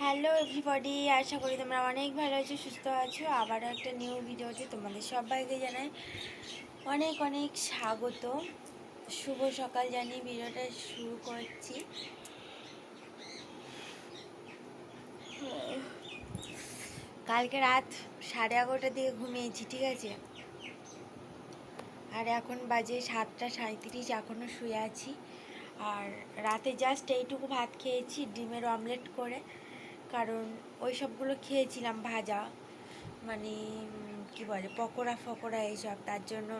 Hello everybody, আশা করি তোমরা অনেক ভালো আছো, সুস্থ আছো। আবারও একটা নিউ ভিডিওতে তোমাদের সবাইকে জানাই অনেক অনেক স্বাগত। শুভ সকাল জানিয়ে ভিডিওটা শুরু করছি। কালকে রাত 11:30টার দিকে ঘুমিয়েছি, ঠিক আছে। আর এখন বাজে 7:37, এখনও শুয়ে আছি। আর রাতে জাস্ট এইটুকু ভাত খেয়েছি, ডিমের অমলেট করে, কারণ ওই সবগুলো খেয়েছিলাম ভাজা, মানে কি বলে পকোড়া ফকোড়া এইসব, তার জন্য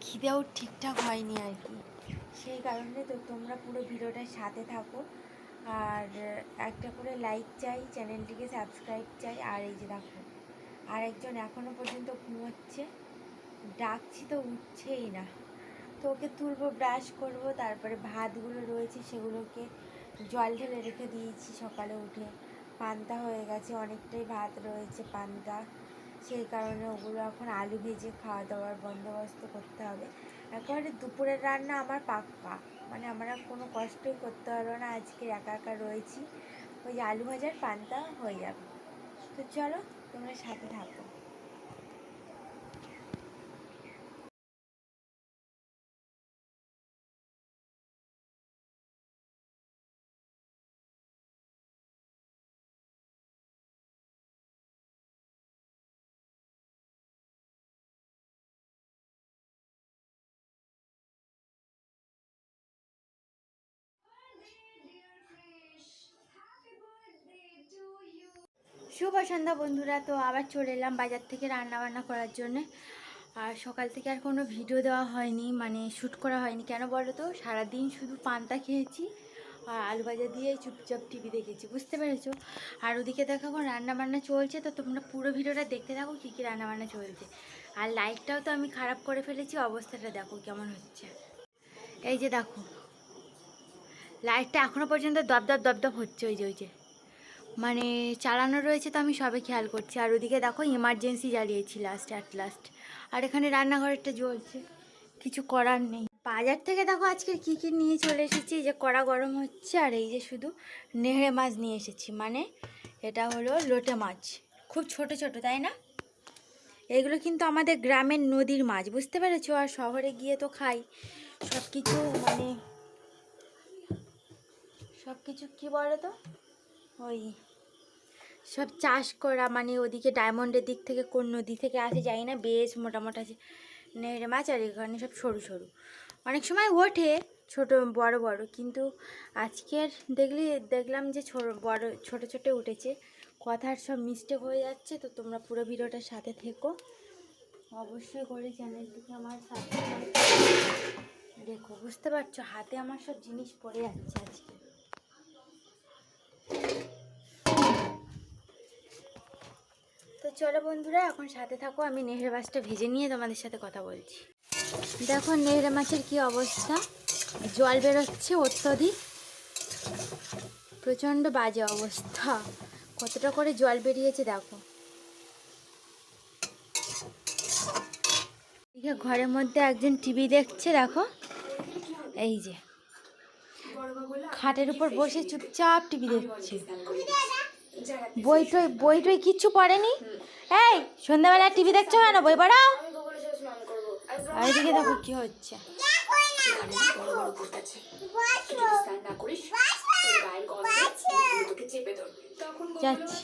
খিদেও ঠিকঠাক হয়নি আর কি। সেই কারণে তো তোমরা পুরো ভিডিওটার সাথে থাকো, আর একটা করে লাইক চাই, চ্যানেলটিকে সাবস্ক্রাইব চাই। আর এই যে দেখো, আর একজন এখনও পর্যন্ত ঘুমোচ্ছে, ডাকছি তো উঠছেই না। তো ওকে তুলবো, ব্রাশ করব, তারপরে ভাতগুলো রয়েছে সেগুলোকে জল ঢেলে রেখে দিয়েছি। সকালে উঠে পান্তা হয়ে গেছে, অনেকটাই ভাত রয়েছে পান্তা, সেই কারণে ওগুলো এখন আলু ভেজে খাওয়া দাওয়ার বন্দোবস্ত করতে হবে। একেবারে দুপুরের রান্না আমার পাক্কা, মানে আমার আর কোনো কষ্টই করতে পারবো না। আজকে একা একা রয়েছি, ওই আলু ভাজার পান্তা হয়ে যাবে। তো চলো তোমরা সাথে থাকো। শুভ সন্ধ্যা বন্ধুরা। তো আবার চলে এলাম বাজার থেকে রান্না বান্না করার জন্যে। আর সকাল থেকে আর কোনো ভিডিও দেওয়া হয়নি, মানে শ্যুট করা হয়নি। কেন বলো তো, সারাদিন শুধু পান্তা খেয়েছি আর আলু ভাজা দিয়ে চুপচাপ টিভি দেখেছি, বুঝতে পেরেছো। আর ওদিকে দেখো এখন রান্নাবান্না চলছে, তো তোমরা পুরো ভিডিওটা দেখতে থাকো কী কী রান্নাবান্না চলছে। আর লাইটটাও তো আমি খারাপ করে ফেলেছি, অবস্থাটা দেখো কেমন হচ্ছে। এই যে দেখো, লাইটটা এখনও পর্যন্ত দপদপ দপদপ হচ্ছে, ওই যে মানে চালানো রয়েছে, তো আমি সবে খেয়াল করছি। আর ওদিকে দেখো ইমার্জেন্সি জ্বালিয়েছি লাস্ট। আর এখানে রান্নাঘরটা জ্বলছে, কিছু করার নেই। বাজার থেকে দেখো আজকের কী কী নিয়ে চলে এসেছি। যে কড়া গরম হচ্ছে, আর এই যে শুধু নেহড়ে মাছ নিয়ে এসেছি, মানে এটা হলো লোটে মাছ, খুব ছোট ছোট, তাই না। এগুলো কিন্তু আমাদের গ্রামের নদীর মাছ, বুঝতে পেরেছো। আর শহরে গিয়ে তো খাই সব কিছু, মানে সব কিছু কী বলো তো, ওই সব চাষ করা, মানে ওদিকে ডায়মন্ডের দিক থেকে কোন নদী থেকে আসে যাই না, বেশ মোটামোটা নেড়ে মাছ। আর এখানে সব সরু সরু, অনেক সময় ওঠে ছোট বড় বড়, কিন্তু আজকের দেখলাম যে ছোট ছোট উঠেছে। কথার সব মিস্টেক হয়ে যাচ্ছে, তো তোমরা পুরো ভিডিওটার সাথে থেকো অবশ্যই করে, চ্যানেলটিকে আমার সাথে দেখো। বুঝতে পারছো, হাতে আমার সব জিনিস পড়ে যাচ্ছে আজকে। তো চলো বন্ধুরা, এখন সাথে থাকো, আমি নেহড়ে মাছটা ভেজে নিয়ে তোমাদের সাথে কথা বলছি। দেখো নেহড়ে মাছের কি অবস্থা, জল বেরোচ্ছে অত্যধিক, প্রচণ্ড বাজে অবস্থা। কতটা করে জল বেরিয়েছে দেখো। এদিকে ঘরের মধ্যে একজন টিভি দেখছে, দেখো এই যে খাটের উপর বসে চুপচাপ টিভি দেখছে। বই টই কিচ্ছু পড়েনি। এই সন্ধ্যাবেলা টিভি দেখছো কেন, বই পড়াও। আর এদিকে দেখো কি হচ্ছে, যাচ্ছি।